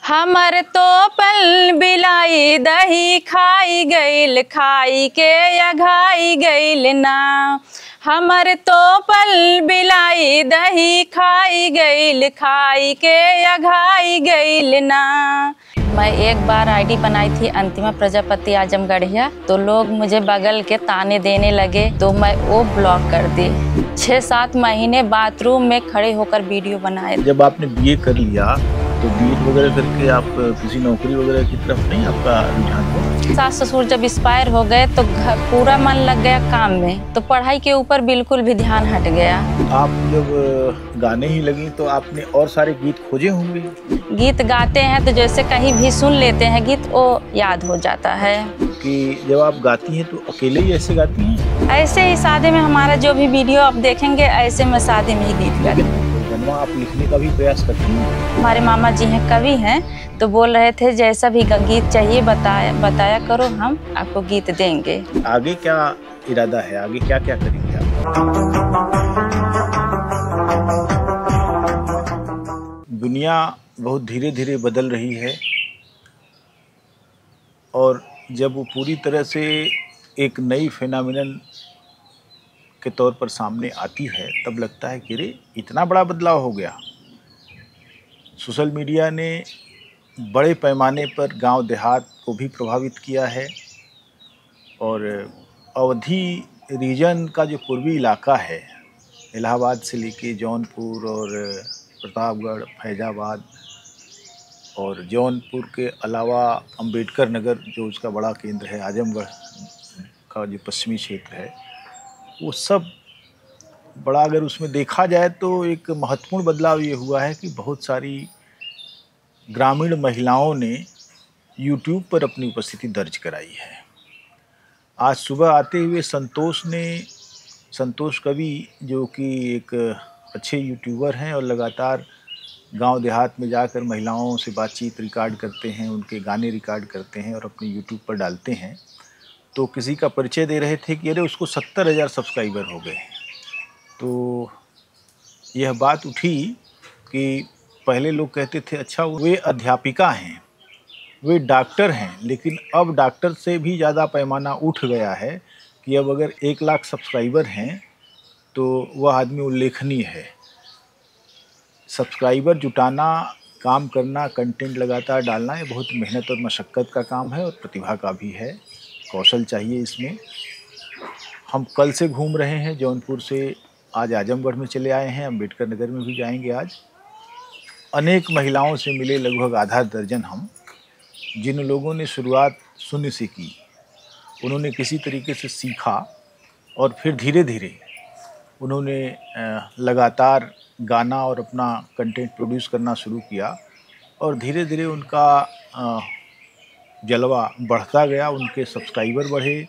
हमर तो पल बिलाई दही खाई गईल, खाई के अघाई गईल ना। हमर तो पल बिलाई दही खाई गईल, खाई के अघाई गईल ना। मैं एक बार आईडी बनाई थी अंतिमा प्रजापति आजमगढ़िया, तो लोग मुझे बगल के ताने देने लगे, तो मैं वो ब्लॉक कर दी। 6-7 महीने बाथरूम में खड़े होकर वीडियो बनाए। जब आपने बीए कर लिया तो बीएड वगैरह करके आप किसी नौकरी वगैरह की तरफ नहीं आपका रुझान हुआ? सास ससुर जब एक्सपायर हो गए तो पूरा मन लग गया काम में, तो पढ़ाई के ऊपर बिल्कुल भी ध्यान हट गया। आप जब गाने ही लगी तो आपने और सारे गीत खोजे होंगे? गीत गाते हैं तो जैसे कहीं भी सुन लेते हैं गीत, वो याद हो जाता है। कि जब आप गाती हैं तो अकेले ही ऐसे गाती हैं? ऐसे ही शादी में हमारा जो भी वीडियो आप देखेंगे, ऐसे में शादी में ही गीत गाते हैं। गाना आप लिखने का भी प्रयास करती हैं? हमारे मामा जी हैं, कवि हैं, तो बोल रहे थे जैसा भी गीत चाहिए बताया करो, हम आपको गीत देंगे। आगे क्या इरादा है, आगे क्या क्या करेंगे आप? दुनिया बहुत धीरे धीरे बदल रही है और जब वो पूरी तरह से एक नई फेनोमेनन के तौर पर सामने आती है तब लगता है कि अरे इतना बड़ा बदलाव हो गया। सोशल मीडिया ने बड़े पैमाने पर गांव देहात को भी प्रभावित किया है और अवधी रीजन का जो पूर्वी इलाका है, इलाहाबाद से लेके जौनपुर और प्रतापगढ़, फैजाबाद और जौनपुर के अलावा अंबेडकर नगर जो उसका बड़ा केंद्र है, आजमगढ़ का जो पश्चिमी क्षेत्र है, वो सब बड़ा अगर उसमें देखा जाए तो एक महत्वपूर्ण बदलाव ये हुआ है कि बहुत सारी ग्रामीण महिलाओं ने YouTube पर अपनी उपस्थिति दर्ज कराई है। आज सुबह आते हुए संतोष कवि, जो कि एक अच्छे यूट्यूबर हैं और लगातार गांव देहात में जाकर महिलाओं से बातचीत रिकॉर्ड करते हैं, उनके गाने रिकॉर्ड करते हैं और अपने YouTube पर डालते हैं, तो किसी का परिचय दे रहे थे कि अरे उसको 70,000 सब्सक्राइबर हो गए। तो यह बात उठी कि पहले लोग कहते थे अच्छा वे अध्यापिका हैं, वे डॉक्टर हैं, लेकिन अब डॉक्टर से भी ज़्यादा पैमाना उठ गया है कि अब अगर 1 लाख सब्सक्राइबर हैं तो वह आदमी उल्लेखनीय है। सब्सक्राइबर जुटाना, काम करना, कंटेंट लगातार डालना, ये बहुत मेहनत और मशक्क़त का काम है और प्रतिभा का भी है, कौशल चाहिए इसमें। हम कल से घूम रहे हैं, जौनपुर से आज आजमगढ़ में चले आए हैं, अंबेडकर नगर में भी जाएंगे आज। अनेक महिलाओं से मिले, लगभग आधा दर्जन हम, जिन लोगों ने शुरुआत शून्य से की, उन्होंने किसी तरीके से सीखा और फिर धीरे धीरे उन्होंने लगातार गाना और अपना कंटेंट प्रोड्यूस करना शुरू किया और धीरे धीरे उनका जलवा बढ़ता गया, उनके सब्सक्राइबर बढ़े,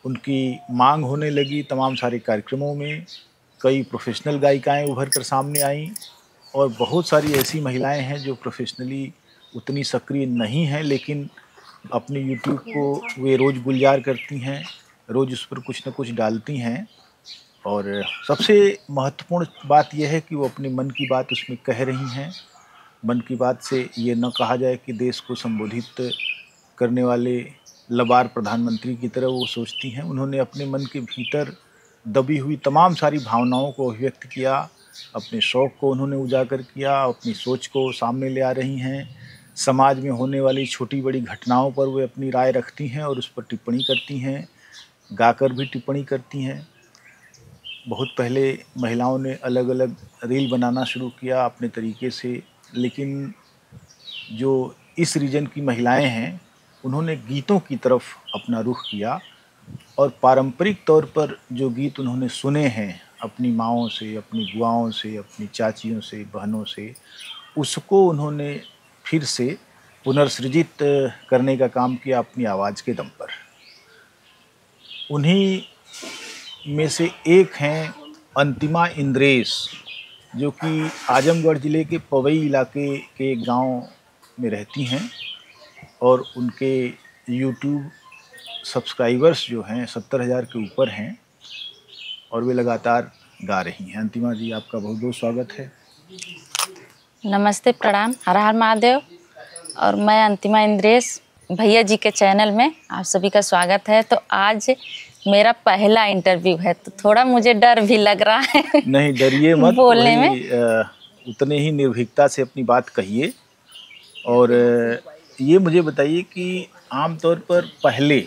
उनकी मांग होने लगी तमाम सारे कार्यक्रमों में। कई प्रोफेशनल गायिकाएं उभर कर सामने आईं और बहुत सारी ऐसी महिलाएं हैं जो प्रोफेशनली उतनी सक्रिय नहीं हैं, लेकिन अपने YouTube को वे रोज़ गुलजार करती हैं, रोज़ उस पर कुछ न कुछ डालती हैं और सबसे महत्वपूर्ण बात यह है कि वो अपने मन की बात उसमें कह रही हैं। मन की बात से ये न कहा जाए कि देश को संबोधित करने वाले लबार प्रधानमंत्री की तरह वो सोचती हैं। उन्होंने अपने मन के भीतर दबी हुई तमाम सारी भावनाओं को अभिव्यक्त किया, अपने शौक़ को उन्होंने उजागर किया, अपनी सोच को सामने ले आ रही हैं। समाज में होने वाली छोटी बड़ी घटनाओं पर वे अपनी राय रखती हैं और उस पर टिप्पणी करती हैं, गाकर भी टिप्पणी करती हैं। बहुत पहले महिलाओं ने अलग अलग रील बनाना शुरू किया अपने तरीके से, लेकिन जो इस रीजन की महिलाएं हैं उन्होंने गीतों की तरफ अपना रुख किया और पारंपरिक तौर पर जो गीत उन्होंने सुने हैं अपनी माँओं से, अपनी बुआओं से, अपनी चाचियों से, बहनों से, उसको उन्होंने फिर से पुनर्सृजित करने का काम किया अपनी आवाज़ के दम पर। उन्हीं में से एक हैं अंतिमा इंद्रेश, जो कि आजमगढ़ ज़िले के पवई इलाके के एक गांव में रहती हैं और उनके YouTube सब्सक्राइबर्स जो हैं 70,000 के ऊपर हैं और वे लगातार गा रही हैं। अंतिमा जी, आपका बहुत बहुत स्वागत है। नमस्ते, प्रणाम, हर हर महादेव। और मैं अंतिमा इंद्रेश, भैया जी के चैनल में आप सभी का स्वागत है। तो आज मेरा पहला इंटरव्यू है तो थोड़ा मुझे डर भी लग रहा है। नहीं डरिए मत, बोलने में उतने ही निर्भीकता से अपनी बात कहिए। और ये मुझे बताइए कि आमतौर पर पहले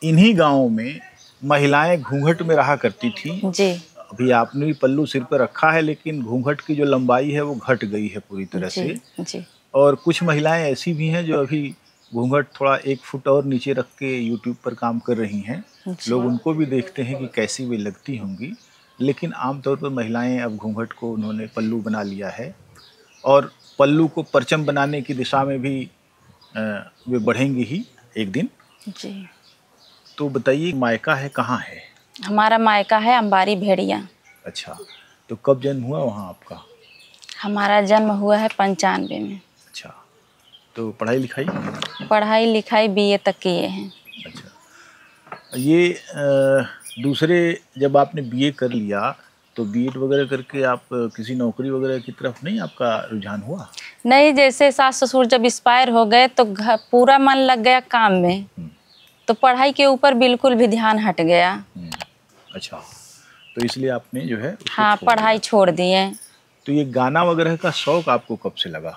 इन्हीं गांवों में महिलाएं घूंघट में रहा करती थी जी। अभी आपने भी पल्लू सिर पर रखा है, लेकिन घूंघट की जो लंबाई है वो घट गई है पूरी तरह से। जी। और कुछ महिलाएं ऐसी भी हैं जो अभी घूंघट थोड़ा 1 फुट और नीचे रख के यूट्यूब पर काम कर रही हैं। लोग उनको भी देखते हैं कि कैसी वे लगती होंगी, लेकिन आमतौर पर महिलाएं अब घूंघट को उन्होंने पल्लू बना लिया है और पल्लू को परचम बनाने की दिशा में भी वे बढ़ेंगी ही एक दिन। जी। तो बताइए मायका है कहाँ है? हमारा मायका है अंबारी भेड़िया। अच्छा, तो कब जन्म हुआ वहाँ आपका? हमारा जन्म हुआ है 95 में। अच्छा, तो पढ़ाई लिखाई? पढ़ाई लिखाई BA तक किए हैं। अच्छा, ये दूसरे जब आपने BA कर लिया तो B.Ed वगैरह करके आप किसी नौकरी वगैरह की तरफ नहीं आपका रुझान हुआ? नहीं, जैसे सास ससुर जब एक्सपायर हो गए तो पूरा मन लग गया काम में, तो पढ़ाई के ऊपर बिल्कुल भी ध्यान हट गया। अच्छा, तो इसलिए आपने जो है हाँ, पढ़ाई छोड़ दिए। तो ये गाना वगैरह का शौक आपको कब से लगा?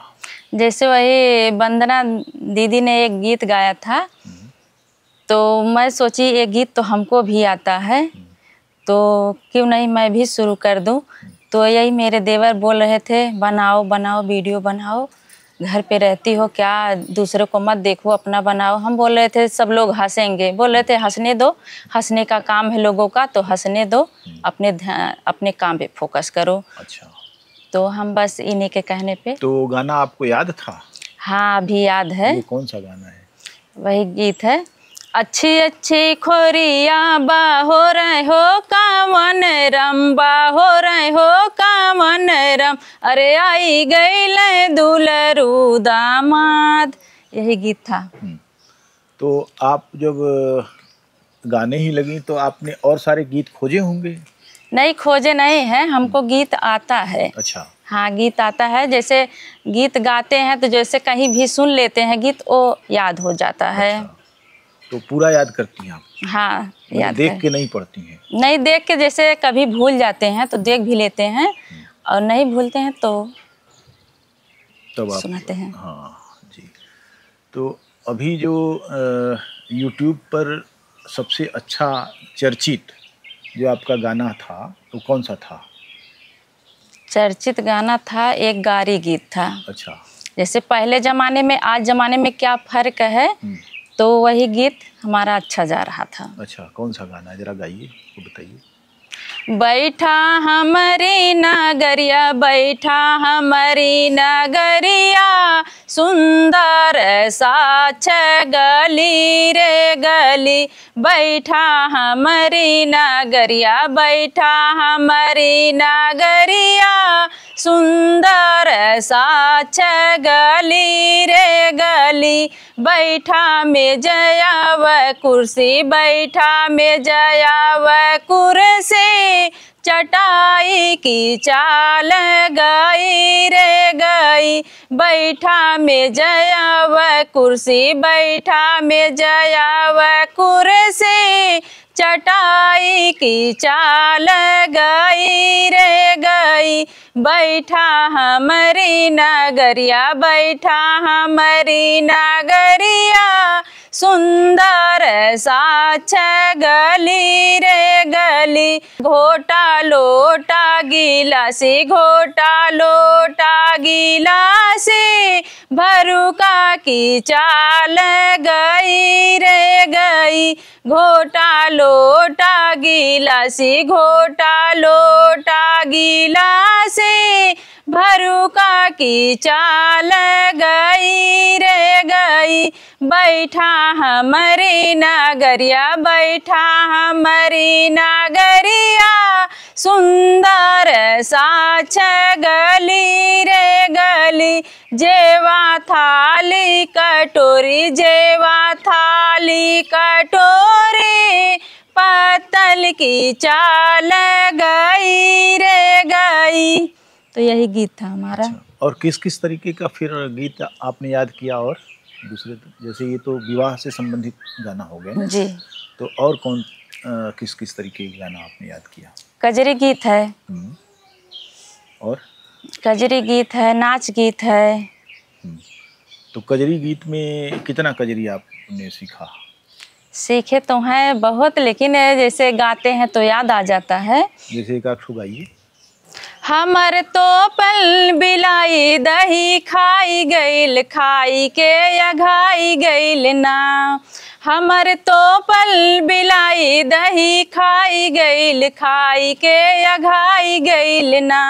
जैसे वही वंदना दीदी ने एक गीत गाया था तो मैं सोची ये गीत तो हमको भी आता है तो क्यों नहीं मैं भी शुरू कर दूं। तो यही मेरे देवर बोल रहे थे बनाओ बनाओ वीडियो बनाओ, घर पे रहती हो क्या, दूसरे को मत देखो अपना बनाओ। हम बोल रहे थे सब लोग हंसेंगे, बोल रहे थे हंसने दो, हंसने का काम है लोगों का तो हंसने दो, अपने काम पे फोकस करो। अच्छा, तो हम बस इन्हीं के कहने पे। तो गाना आपको याद था? हाँ, अभी याद है। वो कौन सा गाना है? वही गीत है, अच्छी अच्छी खोरिया बाहो रहे हो कामन रम, बाहो रहे हो कामन रम, अरे आई गई दुलरू दामाद, यही गीत था। तो आप जब गाने ही लगी तो आपने और सारे गीत खोजे होंगे? नहीं खोजे नहीं है, हमको गीत आता है। अच्छा। हाँ, गीत आता है। जैसे गीत गाते हैं तो जैसे कहीं भी सुन लेते हैं गीत, वो याद हो जाता है। अच्छा, तो पूरा याद करती हैं आप? हाँ, याद देख के नहीं पढ़ती हैं? नहीं, देख के जैसे कभी भूल जाते हैं तो देख भी लेते हैं और नहीं भूलते हैं तो तब आप सुनाते हैं। हाँ जी। तो अभी जो YouTube पर सबसे अच्छा चर्चित जो आपका गाना था वो कौन सा था? चर्चित गाना था एक गारी गीत था। अच्छा। जैसे पहले ज़माने में आज ज़माने में क्या फ़र्क है, तो वही गीत हमारा अच्छा जा रहा था। अच्छा, कौन सा गाना है जरा गाइए, वो बताइए। बैठा हमारी नगरिया, बैठा हमारी नगरिया, सुंदर साछ गली रे गली, बैठा हमारी नगरिया, बैठा हमारी नगरिया, सुंदर साछ गली रे गली, बैठा में जया व कुर्सी, बैठा में जया व कुर्सी, चटाई की चाल गई रे गई, बैठा में जया व कुर्सी, बैठा में जया व कुर्सी, चटाई की चाल गई रे गई, बैठा हमारी नगरिया, बैठा हमारी नगरिया, सुंदर साछ गली रे गली, घोटा लोटा गिलासी, घोटा लोटा गिलासी, भरुका की चाल गई रे गई, घोटा लोटा गिलासी, घोटा लोटा गिलासी, भरुका की चाल गई रे गई, बैठा हमारी नगरिया, बैठा हमारी नगरिया, सुंदर साछ गली रे गली, जेवा थाली कटोरी, जेवा थाली कटोरी, पत्तल की चाल गई रे गई। तो यही गीत था हमारा। अच्छा, और किस किस तरीके का फिर गीत आपने याद किया? और दूसरे जैसे ये तो विवाह से संबंधित गाना हो गया ना? जी। तो और कौन किस किस तरीके के गाना आपने याद किया? कजरी गीत है, और कजरी गीत है, नाच गीत है। तो कजरी गीत में कितना कजरी आपने सीखा? सीखे तो हैं बहुत, लेकिन जैसे गाते हैं तो याद आ जाता है। जैसे एक आध गाइए। हमर तो पल बिलाई दही खाई गईल, खाई के अघाई गईल ना। हमर तो पल बिलाई दही खाई गईल, खाई के अघाई गईल ना।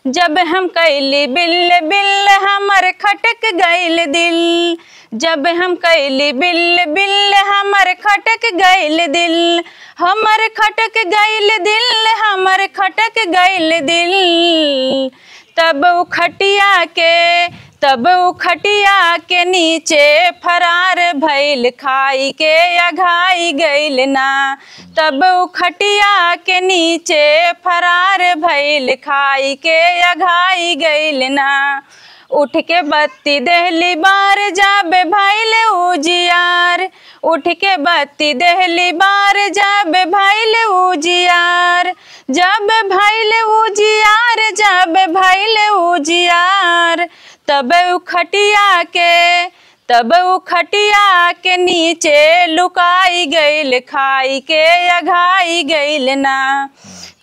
जब हम कैली बिल बिल हमर खटक गईल दिल, जब हम कैली बिल बिल हमर खटक गईल दिल, हमर खटक गईल दिल, हमर खटक गईल दिल। तब उ खटिया के नीचे फरार भइल, खाई के अघाई गईल ना। तब उ खटिया के नीचे फरार भइल, खाई के अघाई गईल ना। उठ के बत्ती देहली बार जाबे भइल उजियार, उठ के बत्ती देहली बार जाबे भइल उजियार, जब भइल उजियार, जब भइल उजियार। तब उ खटिया के नीचे लुकाई गईल, खाई के अघाई गईल ना।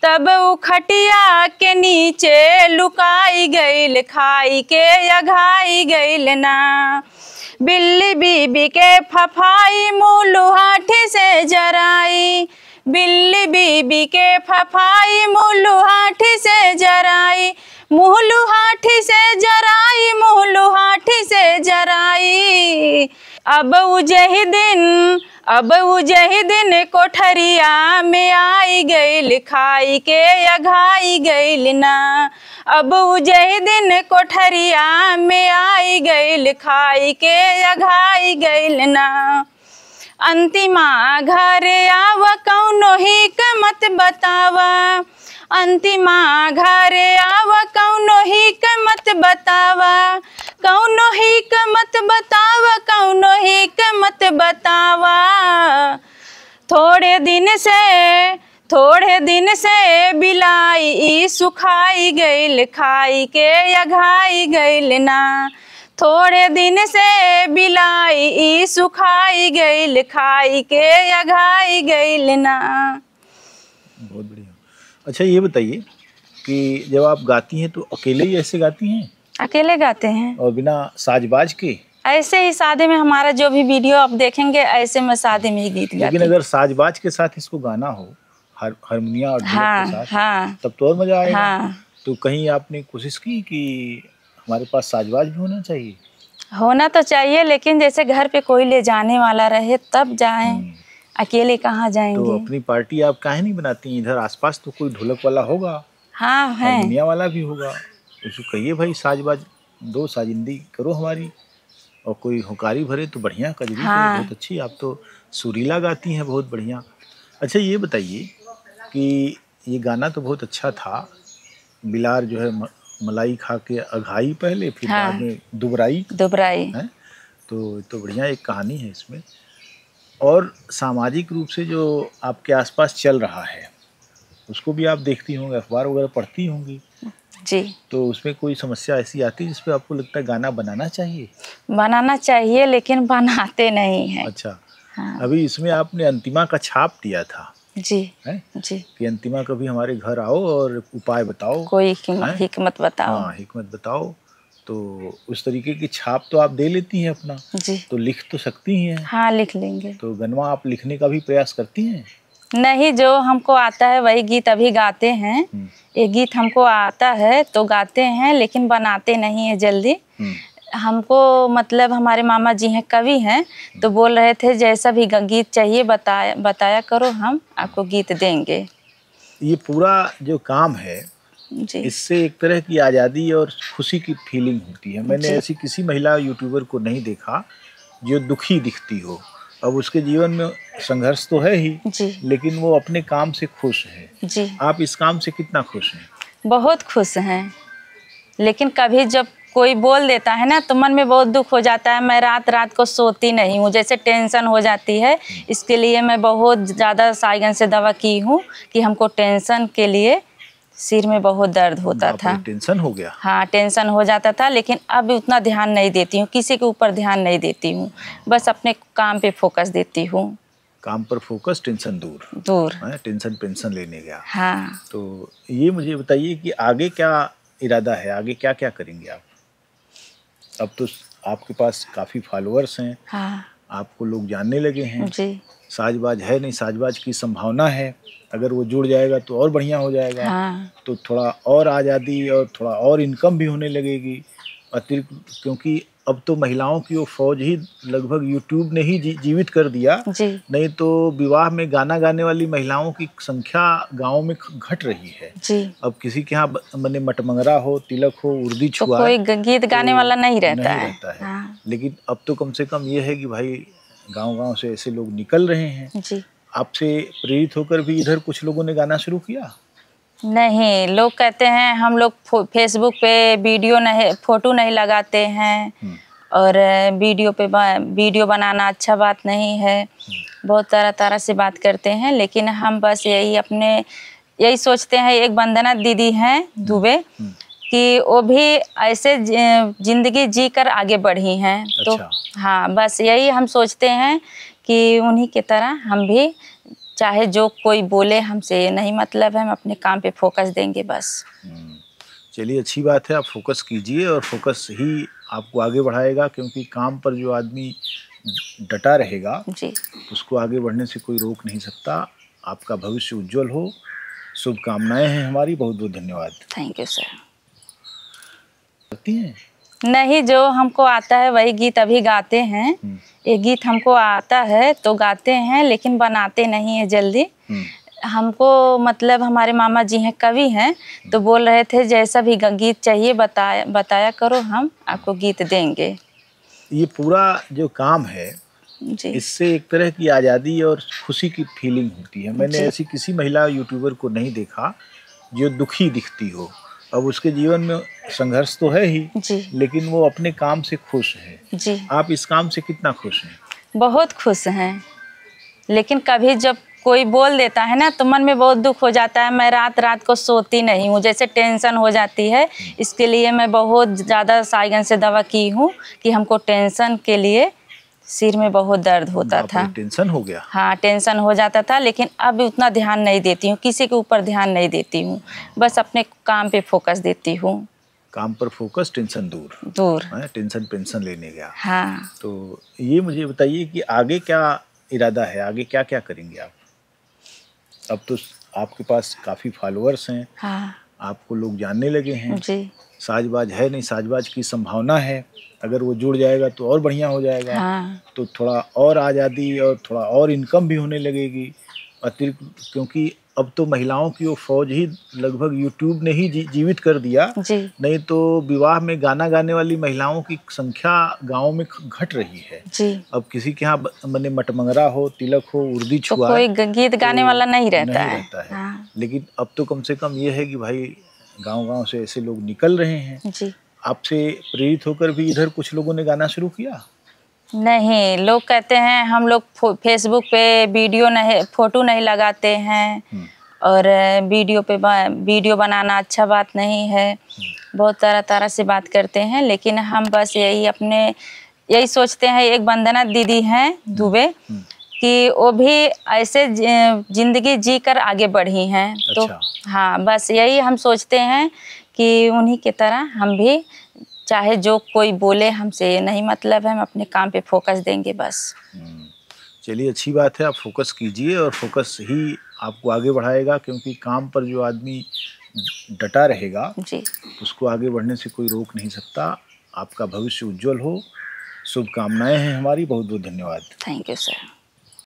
तब उ खटिया के नीचे लुकाई गईल, खाई के अघाई गईल ना। बिल्ली बीबी के फफाई मुँह हाथी से जराई, बिल्ली बीबी के फफाई मुँह हाथी से जराई, मुँह हाथी से जराई, मुँह हाथी से जराई। अब उजही दिन कोठरिया में आई गईल, खाई के अघाई गईल ना। अब उजही दिन कोठरिया में आई गईल, खाई के अघाई गईल ना। अंतिमा घरे आव कौनो हिकमत बतावा, अंतिमा घरे आव कौनो हिकमत बतावा, कौनो हिकमत बतावा, कौनो हिकमत बतावा। थोड़े दिन से बिलाई सुखाई गईल, खाई के अघाई गईल ना। थोड़े दिन से बिलाई सुखाई गईल, खाई के अघाई गईल ना। बहुत बढ़िया। अच्छा ये बताइए कि जब आप गाती हैं तो अकेले ही ऐसे गाती हैं? अकेले गाते हैं और बिना साजबाज के? ऐसे ही शादी में हमारा जो भी वीडियो आप देखेंगे ऐसे में शादी में ही गीत गाती। लेकिन अगर साजबाज के साथ इसको गाना हो, हारमोनिया और ढोलक के साथ, हाँ, तब तो और मजा आएगा। हाँ। तो कहीं आपने कोशिश की कि हमारे पास साजबाज भी होना चाहिए? होना तो चाहिए, लेकिन जैसे घर पे कोई ले जाने वाला रहे तब जाएं, अकेले कहाँ जाएंगे। तो अपनी पार्टी आप काहे नहीं बनाती? इधर आसपास तो कोई ढोलक वाला होगा, हाँ है, हारमोनिया वाला भी होगा, उसको कहिए भाई साजबाज दो, साजिंदी करो हमारी, और कोई हुकारी भरे तो बढ़िया कजरी। हाँ। बहुत अच्छी, आप तो सुरीला गाती हैं, बहुत बढ़िया। अच्छा ये बताइए कि ये गाना तो बहुत अच्छा था, बिलार जो है मलाई खा के अघाई पहले, फिर हाँ। बाद में दुबराई है? तो बढ़िया एक कहानी है इसमें। और सामाजिक रूप से जो आपके आसपास चल रहा है उसको भी आप देखती होंगी, अखबार वगैरह पढ़ती होंगी जी। तो उसमें कोई समस्या ऐसी आती है जिस पे आपको लगता है गाना बनाना चाहिए? बनाना चाहिए, लेकिन बनाते नहीं हैं। अच्छा। हाँ। अभी इसमें आपने अंतिमा का छाप दिया था जी है? जी, कि अंतिमा कभी हमारे घर आओ और उपाय बताओ, कोई हिकमत बताओ। हाँ, हिकमत बताओ। तो उस तरीके की छाप तो आप दे लेती हैं अपना जी, तो लिख तो सकती हैं। हाँ लिख लेंगे। तो गनवा आप लिखने का भी प्रयास करती हैं? नहीं, जो हमको आता है वही गीत अभी गाते हैं। ये गीत हमको आता है तो गाते हैं, लेकिन बनाते नहीं है जल्दी। हमको मतलब हमारे मामा जी हैं, कवि हैं, तो बोल रहे थे जैसा भी गीत चाहिए बताया करो, हम आपको गीत देंगे। ये पूरा जो काम है जी, इससे एक तरह की आज़ादी और खुशी की फीलिंग होती है। मैंने ऐसी किसी महिला यूट्यूबर को नहीं देखा जो दुखी दिखती हो। अब उसके जीवन में संघर्ष तो है ही जी, लेकिन वो अपने काम से खुश है। जी। आप इस काम से कितना खुश हैं? बहुत खुश हैं। लेकिन कभी जब कोई बोल देता है ना तो मन में बहुत दुख हो जाता है। मैं रात रात को सोती नहीं हूँ, जैसे टेंशन हो जाती है। इसके लिए मैं बहुत ज़्यादा साइगन से दवा की हूँ कि हमको टेंशन के लिए सिर में बहुत दर्द होता था। टेंशन हो गया? हाँ, टेंशन हो जाता था, लेकिन अब उतना ध्यान नहीं देती हूँ, किसी के ऊपर ध्यान नहीं देती हूँ, बस अपने काम पे फोकस देती हूँ। काम पर फोकस, टेंशन दूर दूर। टेंशन पेंशन लेने गया। हाँ। तो ये मुझे बताइए कि आगे क्या इरादा है, आगे क्या क्या करेंगे आप? अब तो आपके पास काफ़ी फॉलोअर्स हैं। हाँ। आपको लोग जानने लगे हैं जी। साजबाज है नहीं, साजबाज की संभावना है, अगर वो जुड़ जाएगा तो और बढ़िया हो जाएगा। हाँ। तो थोड़ा और आज़ादी और थोड़ा और इनकम भी होने लगेगी अतिरिक्त, क्योंकि अब तो महिलाओं की वो फौज ही लगभग यूट्यूब ने ही जीवित कर दिया। जी। नहीं तो विवाह में गाना गाने वाली महिलाओं की संख्या गाँव में घट रही है। जी। अब किसी के यहाँ मने मटमंगरा हो, तिलक हो, उर्दी छुआ, तो कोई गीत गाने वाला नहीं रहता है। हाँ। लेकिन अब तो कम से कम ये है कि भाई गांव-गांव से ऐसे लोग निकल रहे हैं। जी। आपसे प्रेरित होकर भी इधर कुछ लोगों ने गाना शुरू किया? नहीं, लोग कहते हैं हम लोग फेसबुक पे फोटो नहीं लगाते हैं और वीडियो बनाना अच्छा बात नहीं है। बहुत तरह से बात करते हैं, लेकिन हम बस यही सोचते हैं। एक वंदना दीदी हैं दुबे कि वो भी ऐसे जिंदगी जी कर आगे बढ़ी हैं। तो हाँ, बस यही हम सोचते हैं कि उन्हीं की तरह हम भी, चाहे जो कोई बोले, हमसे ये नहीं मतलब है, हम अपने काम पे फोकस देंगे बस। चलिए, अच्छी बात है, आप फोकस कीजिए और फोकस ही आपको आगे बढ़ाएगा, क्योंकि काम पर जो आदमी डटा रहेगा जी, उसको आगे बढ़ने से कोई रोक नहीं सकता। आपका भविष्य उज्जवल हो, शुभकामनाएं हैं हमारी। बहुत बहुत धन्यवाद। Thank you sir. करती हैं? नहीं, जो हमको आता है वही गीत अभी गाते हैं। ये गीत हमको आता है तो गाते हैं, लेकिन बनाते नहीं है जल्दी। हमको मतलब हमारे मामा जी हैं, कवि हैं, तो बोल रहे थे जैसा भी गीत चाहिए बताया करो, हम आपको गीत देंगे। ये पूरा जो काम है जी, इससे एक तरह की आज़ादी और खुशी की फीलिंग होती है। मैंने ऐसी किसी महिला यूट्यूबर को नहीं देखा जो दुखी दिखती हो। अब उसके जीवन में संघर्ष तो है ही जी, लेकिन वो अपने काम से खुश है। जी, आप इस काम से कितना खुश हैं? बहुत खुश हैं, लेकिन कभी जब कोई बोल देता है ना तो मन में बहुत दुख हो जाता है। मैं रात रात को सोती नहीं हूँ, जैसे टेंशन हो जाती है। इसके लिए मैं बहुत ज़्यादा साइगन से दवा की हूँ कि हमको टेंशन के लिए सिर में बहुत दर्द होता था। टेंशन हो गया? हाँ, टेंशन हो जाता था, लेकिन अब उतना ध्यान नहीं देती हूँ, किसी के ऊपर ध्यान नहीं देती हूँ, बस अपने काम पे फोकस देती हूँ। काम पर फोकस, टेंशन दूर। टेंशन पेंशन लेने गया। हाँ। तो ये मुझे बताइए कि आगे क्या इरादा है, आगे क्या क्या करेंगे आप? अब तो आपके पास काफ़ी फॉलोअर्स हैं। हाँ। आपको लोग जानने लगे हैं। जी, साजबाज है नहीं, साजबाज की संभावना है, अगर वो जुड़ जाएगा तो और बढ़िया हो जाएगा। हाँ। तो थोड़ा और आज़ादी और थोड़ा और इनकम भी होने लगेगी अतिरिक्त, क्योंकि अब तो महिलाओं की वो फौज ही लगभग यूट्यूब ने ही जीवित कर दिया। जी। नहीं तो विवाह में गाना गाने वाली महिलाओं की संख्या गाँव में घट रही है। जी। अब किसी के यहाँ मने मटमंगरा हो, तिलक हो, उर्दी छुआ, तो कोई गीत गाने वाला नहीं रहता है। हाँ। लेकिन अब तो कम से कम ये है कि भाई गांव-गांव से ऐसे लोग निकल रहे हैं। जी। आपसे प्रेरित होकर भी इधर कुछ लोगों ने गाना शुरू किया? नहीं, लोग कहते हैं हम लोग फेसबुक पे फोटो नहीं लगाते हैं और वीडियो बनाना अच्छा बात नहीं है। बहुत तरह से बात करते हैं, लेकिन हम बस यही सोचते हैं। एक वंदना दीदी हैं दुबे कि वो भी ऐसे जिंदगी जी कर आगे बढ़ी हैं। तो हाँ, बस यही हम सोचते हैं कि उन्हीं की तरह हम भी, चाहे जो कोई बोले, हमसे ये नहीं मतलब है, हम अपने काम पे फोकस देंगे बस। चलिए, अच्छी बात है, आप फोकस कीजिए और फोकस ही आपको आगे बढ़ाएगा, क्योंकि काम पर जो आदमी डटा रहेगा जी, उसको आगे बढ़ने से कोई रोक नहीं सकता। आपका भविष्य उज्जवल हो, शुभकामनाएं हैं हमारी। बहुत बहुत धन्यवाद। Thank you sir.